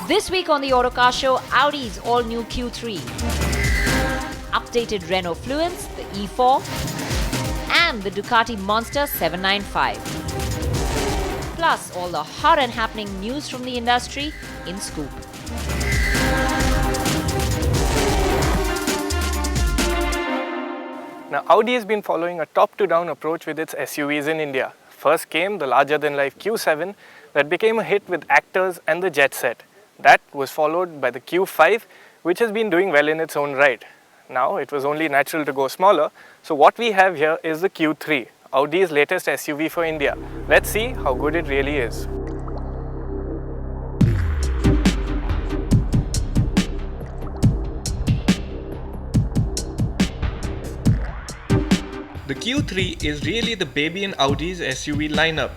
This week on the Autocar Show, Audi's all-new Q3, updated Renault Fluence, the E4, and the Ducati Monster 795. Plus, all the hot and happening news from the industry in Scoop. Now, Audi has been following a top-to-down approach with its SUVs in India. First came the larger-than-life Q7 that became a hit with actors and the jet set. That was followed by the Q5, which has been doing well in its own right. Now, it was only natural to go smaller, so what we have here is the Q3, Audi's latest SUV for India. Let's see how good it really is. The Q3 is really the baby in Audi's SUV lineup.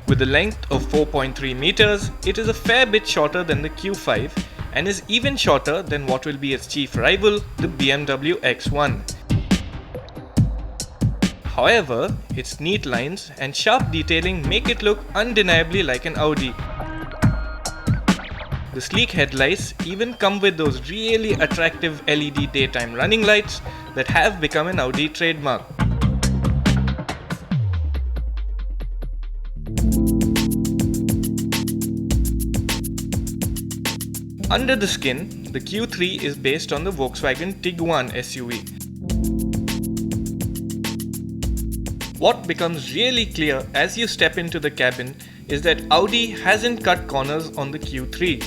With a length of 4.3 meters, it is a fair bit shorter than the Q5 and is even shorter than what will be its chief rival, the BMW X1. However, its neat lines and sharp detailing make it look undeniably like an Audi. The sleek headlights even come with those really attractive LED daytime running lights that have become an Audi trademark. Under the skin, the Q3 is based on the Volkswagen Tiguan SUV. What becomes really clear as you step into the cabin is that Audi hasn't cut corners on the Q3.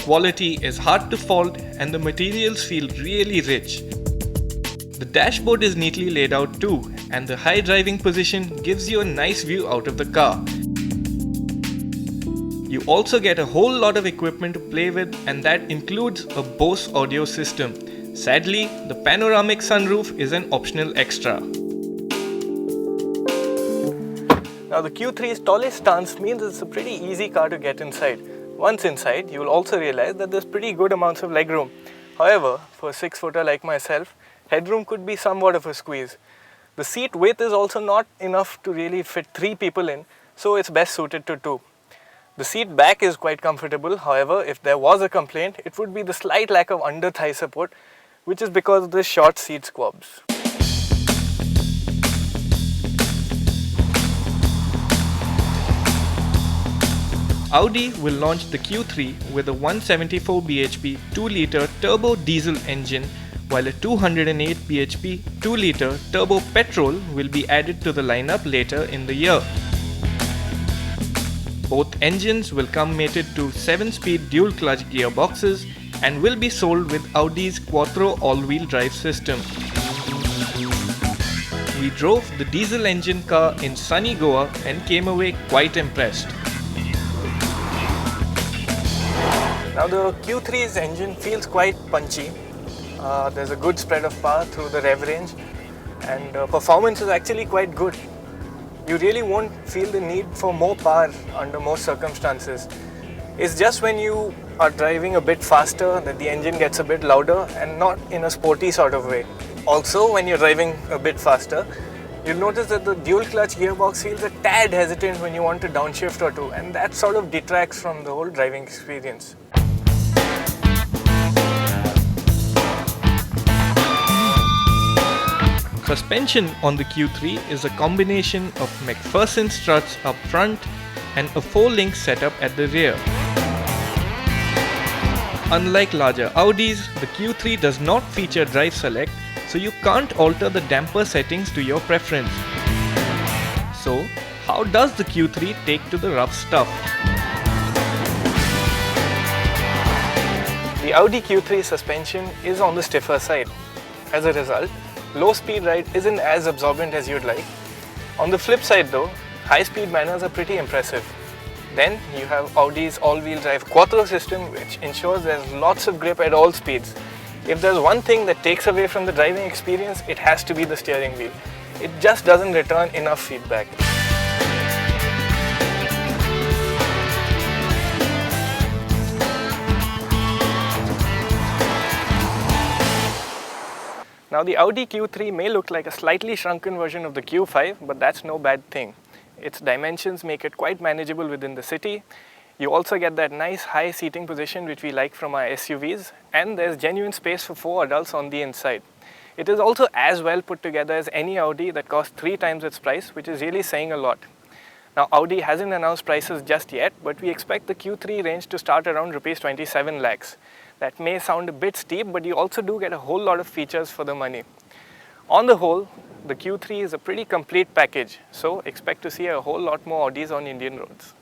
Quality is hard to fault and the materials feel really rich. The dashboard is neatly laid out too, and the high driving position gives you a nice view out of the car. You also get a whole lot of equipment to play with, and that includes a Bose audio system. Sadly, the panoramic sunroof is an optional extra. Now, the Q3's tallest stance means it's a pretty easy car to get inside. Once inside, you will also realize that there's pretty good amounts of legroom. However, for a 6-footer like myself, headroom could be somewhat of a squeeze. The seat width is also not enough to really fit 3 people in, so it's best suited to 2. The seat back is quite comfortable. However, if there was a complaint, it would be the slight lack of under-thigh support, which is because of the short seat squabs. Audi will launch the Q3 with a 174 bhp 2-litre turbo diesel engine, while a 208 bhp 2-litre turbo petrol will be added to the lineup later in the year. Both engines will come mated to 7-speed dual-clutch gearboxes and will be sold with Audi's Quattro all-wheel drive system. We drove the diesel engine car in sunny Goa and came away quite impressed. Now, the Q3's engine feels quite punchy. There's a good spread of power through the rev range, and performance is actually quite good. You really won't feel the need for more power under most circumstances. It's just when you are driving a bit faster that the engine gets a bit louder, and not in a sporty sort of way. Also, when you're driving a bit faster, you'll notice that the dual clutch gearbox feels a tad hesitant when you want to downshift or two, and that sort of detracts from the whole driving experience. Suspension on the Q3 is a combination of McPherson struts up front and a 4-link setup at the rear. Unlike larger Audis, the Q3 does not feature drive select, so you can't alter the damper settings to your preference. So, how does the Q3 take to the rough stuff? The Audi Q3 suspension is on the stiffer side. As a result, low speed ride isn't as absorbent as you'd like. On the flip side though, high speed manners are pretty impressive. Then you have Audi's all-wheel drive Quattro system, which ensures there's lots of grip at all speeds. If there's one thing that takes away from the driving experience, it has to be the steering wheel. It just doesn't return enough feedback. Now, the Audi Q3 may look like a slightly shrunken version of the Q5, but that's no bad thing. Its dimensions make it quite manageable within the city. You also get that nice high seating position which we like from our SUVs, and there's genuine space for 4 adults on the inside. It is also as well put together as any Audi that costs 3 times its price, which is really saying a lot. Now Audi hasn't announced prices just yet, but we expect the Q3 range to start around Rs 27 lakhs. That may sound a bit steep, but you also do get a whole lot of features for the money. On the whole, the Q3 is a pretty complete package, so expect to see a whole lot more Audis on Indian roads.